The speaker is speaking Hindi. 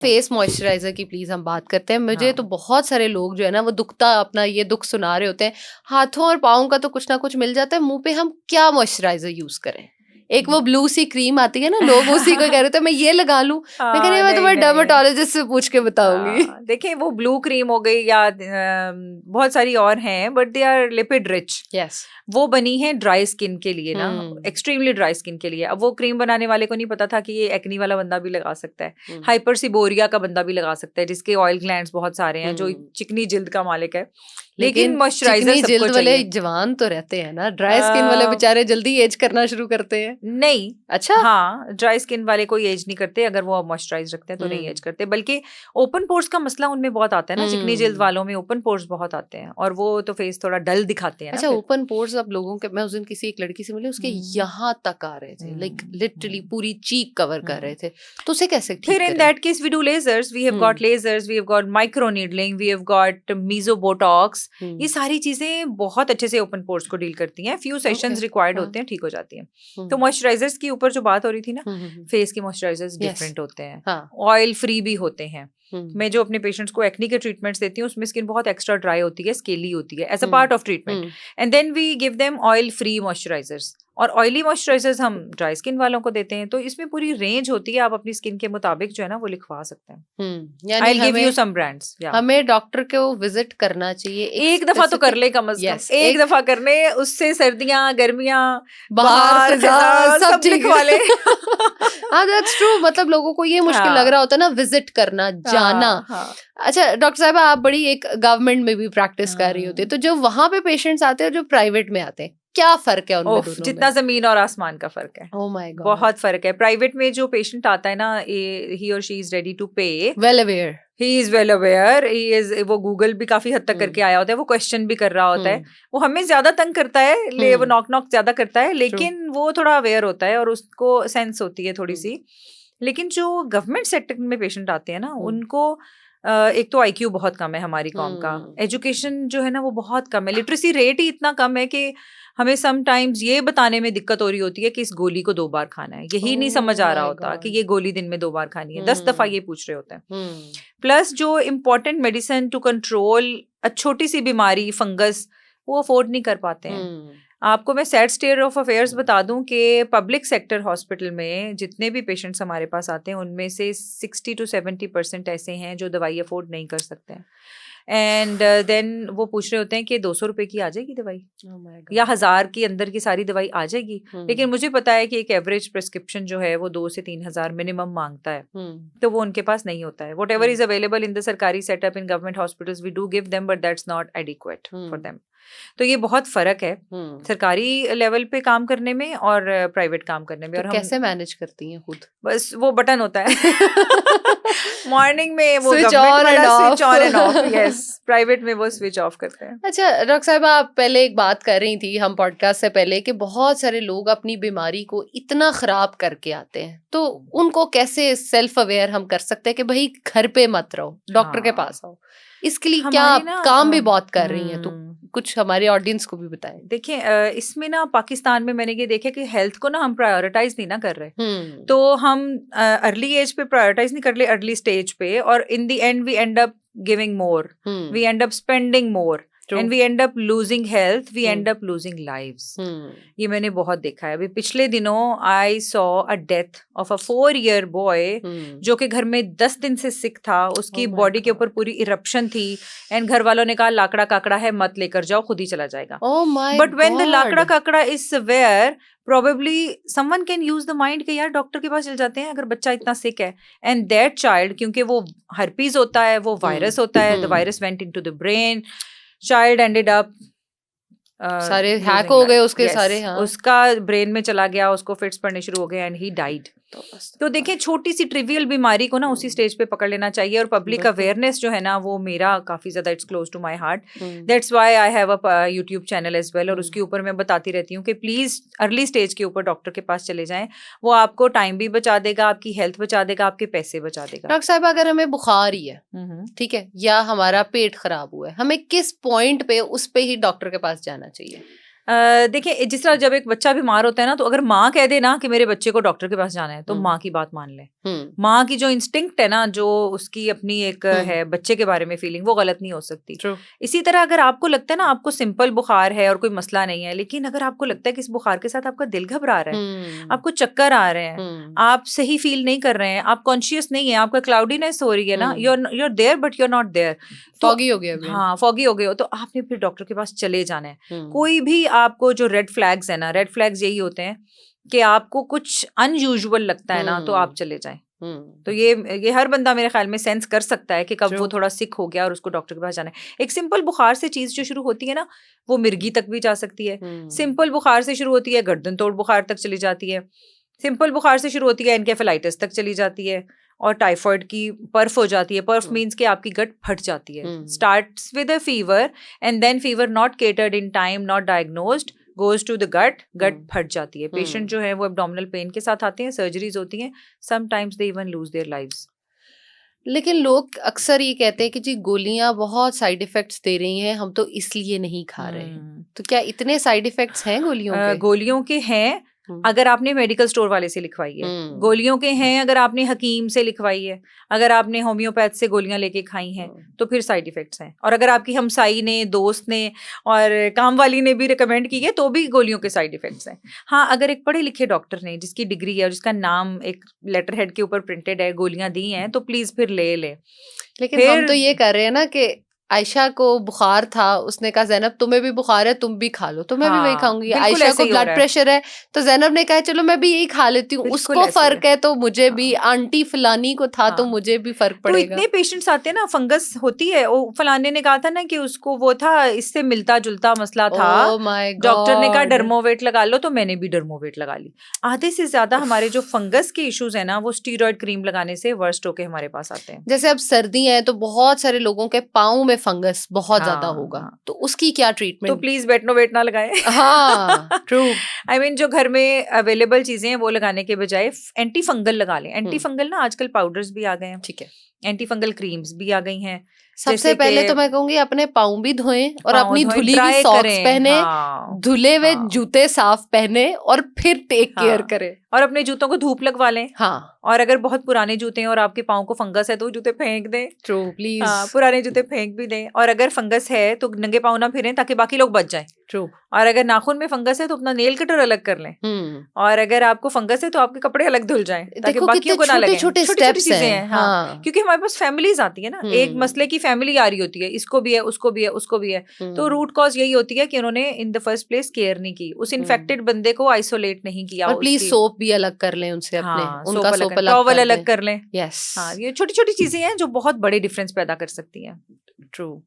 फेस मॉइस्चराइजर की प्लीज हम बात करते हैं। मुझे तो बहुत सारे लोग जो है ना वो दुखता अपना ये दुख सुना रहे होते हैं, हाथों और पाँव का तो कुछ ना कुछ मिल जाता है, मुंह पे हम क्या मॉइस्चराइजर यूज करें? एक वो ब्लू सी क्रीम आती है ना, लोग उसी को कह रहे थे मैं ये लगा लूं। मैं कह रही हूं मैं तुम्हारे डर्मेटोलॉजिस्ट से पूछ के बताऊंगी। देखिए वो ब्लू क्रीम हो गई या बहुत सारी और हैं, but they are lipid rich. Yes, वो बनी है ड्राई स्किन के लिए ना, एक्सट्रीमली ड्राई स्किन के लिए। अब वो क्रीम बनाने वाले को नहीं पता था कि ये एक्नी वाला बंदा भी लगा सकता है, हाइपरसिबोरिया का बंदा भी लगा सकता है, जिसके ऑयल ग्लैंड्स बहुत सारे हैं, जो चिकनी जिल्द का मालिक है। लेकिन मॉइस्चराइजर सबको जिल्द वाले जवान तो रहते हैं ना, ड्राई स्किन वाले बेचारे जल्दी एज करना शुरू करते हैं। नहीं, अच्छा, हाँ, ड्राई स्किन वाले कोई एज नहीं करते अगर वो मॉइस्चराइज रखते हैं तो नहीं एज करते। बल्कि ओपन पोर्स का मसला उनमें बहुत आता है ना, चिकनी जिल्द वालों में ओपन पोर्स बहुत आते हैं और वो तो फेस थोड़ा डल दिखाते हैं। अच्छा, ओपन पोर्स अब लोगों के, मैं उस दिन किसी एक लड़की से मिली, उसके यहाँ तक आ रहे थे, लाइक लिटरली पूरी चीक कवर कर रहे थे, तो उसे कैसे ठीक फिर in that case we do lasers, we have got lasers, we have got micro needling, we have got meso Botox. ये सारी चीजें बहुत अच्छे से ओपन पोर्स को डील करती हैं। फ्यू सेशंस रिक्वायर्ड होते हैं, ठीक हो जाती हैं। तो मॉइस्चराइजर्स की ऊपर जो बात हो रही थी ना, फेस के मॉइस्चराइजर्स डिफरेंट होते हैं, ऑयल फ्री भी होते हैं। मैं जो अपने पेशेंट्स को एक्नी के ट्रीटमेंट्स देती हूँ उसमें स्किन बहुत एक्स्ट्रा ड्राई होती है, स्केली होती है, as a part of treatment, and then we give them oil free moisturisers. और ऑयली मॉइस्चराइजर्स हम ड्राई स्किन वालों को देते हैं। तो इसमें पूरी रेंज होती है, आप अपनी स्किन के मुताबिक जो है ना वो लिखवा सकते हैं। I'll give you some brands, yeah. हमें डॉक्टर को विजिट करना चाहिए एक दफा तो कर ले कम से कम, एक दफा करने, उससे सर्दियां गर्मियां बाहर सब लिखवा ले। हाँ, दैट्स ट्रू। मतलब लोगों को ये मुश्किल लग रहा होता है ना विजिट करना, जाना। अच्छा डॉक्टर साहब, आप बड़ी एक गवर्नमेंट में भी प्रैक्टिस कर रही होती है, तो जो वहां पे पेशेंट्स आते हैं जो प्राइवेट में आते हैं, क्या फर्क है उनमें दोनों जितना में? जमीन और आसमान का फर्क है। Oh my God. बहुत फर्क है। प्राइवेट में जो पेशेंट आता है ना, ही और शी इज रेडी टू पे, well aware, he is well aware, he is, वो गूगल भी काफी हद तक करके आया होता है, वो क्वेश्चन भी कर रहा होता है, वो हमें ज्यादा तंग करता है, वो नॉक ज्यादा करता है, लेकिन वो थोड़ा अवेयर होता है और उसको सेंस होती है थोड़ी सी। लेकिन जो गवर्नमेंट सेक्टर में पेशेंट आते हैं ना, उनको एक तो आईक्यू बहुत कम है हमारी कौम का, एजुकेशन जो है ना वो बहुत कम है, लिटरेसी रेट ही इतना कम है कि हमें समटाइम्स ये बताने में दिक्कत हो रही होती है कि इस गोली को 2 बार खाना है, यही नहीं समझ आ रहा होता कि ये गोली दिन में 2 बार खानी है, 10 दफा ये पूछ रहे होते हैं। प्लस जो इम्पोर्टेंट मेडिसिन टू कंट्रोल छोटी सी बीमारी, फंगस, वो अफोर्ड नहीं कर पाते हैं। आपको मैं सैड स्टेट ऑफ अफेयर्स बता दूं कि पब्लिक सेक्टर हॉस्पिटल में जितने भी पेशेंट्स हमारे पास आते हैं उनमें से 60 to 70% ऐसे हैं जो दवाई अफोर्ड नहीं कर सकते हैं। एंड देन वो पूछ रहे होते हैं कि 200 रुपए की आ जाएगी दवाई, या 1000 की अंदर की सारी दवाई आ जाएगी। लेकिन मुझे पता है कि एक एवरेज प्रिस्क्रिप्शन जो है वो 2 से 3 हजार मिनिमम मांगता है, तो वो उनके पास नहीं होता है। Whatever is available in the सरकारी setup in government hospitals we do give them, but that's not adequate for them. तो ये बहुत फर्क है सरकारी लेवल पे काम करने में और प्राइवेट काम करने में। तो और कैसे मैनेज करती हैं खुद? बस वो बटन होता है मॉर्निंग में वो switch on end of, yes, private में वो स्विच ऑफ करते हैं। अच्छा डॉक्टर साहब, आप पहले एक बात कर रही थी हम पॉडकास्ट से पहले कि बहुत सारे लोग अपनी बीमारी को इतना खराब करके आते हैं, तो उनको कैसे सेल्फ अवेयर हम कर सकते हैं कि भाई घर पे मत रहो, डॉक्टर के पास आओ? इसके लिए क्या आप काम भी बहुत कर रही हैं, तो कुछ हमारे ऑडियंस को भी बताएं। देखिए इसमें ना पाकिस्तान में मैंने ये देखा कि हेल्थ को ना हम प्रायोरिटाइज नहीं ना कर रहे, तो हम अर्ली एज पे प्रायोरिटाइज नहीं कर रहे, अर्ली स्टेज पे, और in the end we end up giving more, we end up spending more, and we end up losing health, we end up losing lives. ये मैंने बहुत देखा है। अभी पिछले दिनों I saw a death of a 4-year boy जो कि घर में 10 दिन से सिक था, उसकी बॉडी के ऊपर पूरी इरप्शन थी, एंड घर वालों ने कहा लाकड़ा काकड़ा है मत लेकर जाओ, खुद ही चला जाएगा। बट व्हेन द लाकड़ा काकड़ा is severe, probably someone can use the mind कि यार डॉक्टर के पास चल जाते हैं अगर बच्चा इतना सिक है, एंड दैट चाइल्ड, क्योंकि वो हर्पीज होता है, वो वायरस होता है, the virus went into the brain, child ended up सारे हैक हो गए उसके, सारे उसका ब्रेन में चला गया, उसको फिट्स पड़ने शुरू हो गए एंड ही डाइड। तो देखें छोटी सी ट्रिवियल बीमारी को ना उसी स्टेज पे पकड़ लेना चाहिए, और पब्लिक अवेयरनेस जो है ना वो मेरा काफी ज्यादा it's close to my heart, that's why I have a YouTube channel as well, और उसके ऊपर मैं बताती रहती हूँ कि प्लीज अर्ली स्टेज के ऊपर डॉक्टर के पास चले जाएं, वो आपको टाइम भी बचा देगा, आपकी हेल्थ बचा देगा, आपके पैसे बचा देगा। डॉक्टर साहब, अगर हमें बुखार ही है, ठीक है, या हमारा पेट खराब हुआ है, हमें किस पॉइंट पे उस पे ही डॉक्टर के पास जाना चाहिए? देखिए जिस तरह जब एक बच्चा बीमार होता है ना, तो अगर माँ कह दे ना कि मेरे बच्चे को डॉक्टर के पास जाना है, तो माँ की बात मान ले। माँ की जो इंस्टिंक्ट है ना, जो उसकी अपनी एक है बच्चे के बारे में फीलिंग, वो गलत नहीं हो सकती। इसी तरह अगर आपको लगता है ना आपको सिंपल बुखार है और कोई मसला नहीं है, लेकिन अगर आपको लगता है कि इस बुखार के साथ आपका दिल घबरा रहा है, आपको चक्कर आ रहे हैं, आप सही फील नहीं कर रहे हैं, आप कॉन्शियस नहीं है, आपका क्लाउडीनेस हो रही है ना, you're there but you're not there, foggy हो गया। हाँ फॉगी हो गए हो, तो आपने फिर डॉक्टर के पास चले जाना है। कोई भी आपको जो रेड फ्लैग्स है ना, रेड फ्लैग्स यही होते हैं कि आपको कुछ अनयूजुअल लगता है ना, तो आप चले जाएं। तो ये हर बंदा मेरे ख्याल में सेंस कर सकता है कि कब वो थोड़ा सिक हो गया और उसको डॉक्टर के पास जाना है। एक सिंपल बुखार से चीज जो शुरू होती है ना, वो मिर्गी तक भी जा सकती है। सिंपल बुखार से शुरू होती है, गर्दन तोड़ बुखार तक चली जाती है। सिंपल बुखार से शुरू होती है, एनकेफेलाइटिस तक चली जाती है, और टाइफाइड की पर्फ हो जाती है। पर्फ मीन्स कि आपकी गट फट जाती है। Starts with a fever and then fever not catered in time, not diagnosed, goes to the gut फट जाती है। पेशेंट जो है वो एब्डोमिनल पेन के साथ आते हैं, सर्जरीज होती हैं, sometimes they even lose their lives. लेकिन लोग अक्सर ये कहते हैं कि जी गोलियां बहुत साइड इफेक्ट्स दे रही हैं, हम तो इसलिए नहीं खा रहे। तो क्या इतने साइड इफेक्ट्स हैं गोलियों के? गोलियों के हैं अगर आपने मेडिकल स्टोर वाले से लिखवाई है। गोलियों के हैं अगर आपने हकीम से लिखवाई है। अगर आपने होम्योपैथ से गोलियां लेके खाई हैं तो फिर साइड इफेक्ट्स हैं। और अगर आपकी हमसाई ने, दोस्त ने और काम वाली ने भी रिकमेंड की है तो भी गोलियों के साइड इफेक्ट्स हैं। हाँ, अगर एक पढ़े लिखे डॉक्टर ने जिसकी डिग्री है और जिसका नाम एक लेटर हेड के ऊपर प्रिंटेड है गोलियां दी हैं, तो प्लीज फिर ले ले। लेकिन हम तो ये कर रहे हैं ना कि आयशा को बुखार था, उसने कहा ज़ैनब तुम्हें भी बुखार है, तुम भी खा लो, तो मैं भी वही खाऊंगी। आयशा को ब्लड प्रेशर है तो ज़ैनब ने कहा चलो मैं भी यही खा लेती हूँ। उसको फर्क है तो मुझे भी, आंटी फलानी को था तो मुझे भी फर्क पड़ेगा। तो इतने पेशेंट्स आते हैं ना, फंगस होती है, वो फलाने ने कहा था ना कि उसको वो था, इससे मिलता जुलता मसला था, डॉक्टर ने कहा डर्मोवेट लगा लो, तो मैंने भी डर्मोवेट लगा ली। आधे से ज्यादा हमारे जो फंगस के इश्यूज है ना, वो स्टीरॉयड क्रीम लगाने से वर्स्ट होके हमारे पास आते हैं। जैसे अब सर्दी है तो बहुत सारे लोगों के पाँव में फंगस बहुत ज्यादा होगा, तो उसकी क्या ट्रीटमेंट? तो प्लीज बेटनोवेट ना लगाएं। हाँ ट्रू। आई मीन जो घर में अवेलेबल चीजें हैं वो लगाने के बजाय एंटी फंगल लगा लें। एंटी फंगल ना आजकल पाउडर्स भी आ गए हैं, ठीक है, एंटी फंगल क्रीम्स भी आ गई हैं। सबसे पहले तो मैं कहूंगी अपने पाँव भी धोएं और अपनी धुली हुई सॉक्स पहने, धुले हुए जूते साफ पहने और फिर टेक केयर करें। और अपने जूतों को धूप लगवा लें। हाँ, और अगर बहुत पुराने जूते हैं और आपके पाँव को फंगस है तो जूते फेंक दें। True, please. पुराने जूते फेंक भी दें। और अगर फंगस है तो नंगे पाँव ना फिरें ताकि बाकी लोग बच जाएं। ट्रू। और अगर नाखून में फंगस है तो अपना नेल कटर अलग कर लें। और अगर आपको फंगस है तो आपके कपड़े अलग धुल जाएं ताकि बाकियों को ना लगे। छोटे स्टेप्स हैं। हाँ, क्योंकि हमारे पास फैमिलीज आती है ना, एक मसले की फैमिली आ रही होती है, इसको भी है, उसको भी है, उसको भी है। तो रूट कॉज यही होती है कि उन्होंने in the first place care नहीं की, उस इन्फेक्टेड बंदे को आइसोलेट नहीं किया। और प्लीज सोप भी अलग कर लें उनसे, अपने उनका सोप अलग कर लें। यस, हाँ, ये छोटी छोटी चीजें हैं जो बहुत बड़े डिफरेंस पैदा कर सकती हैं। ट्रू।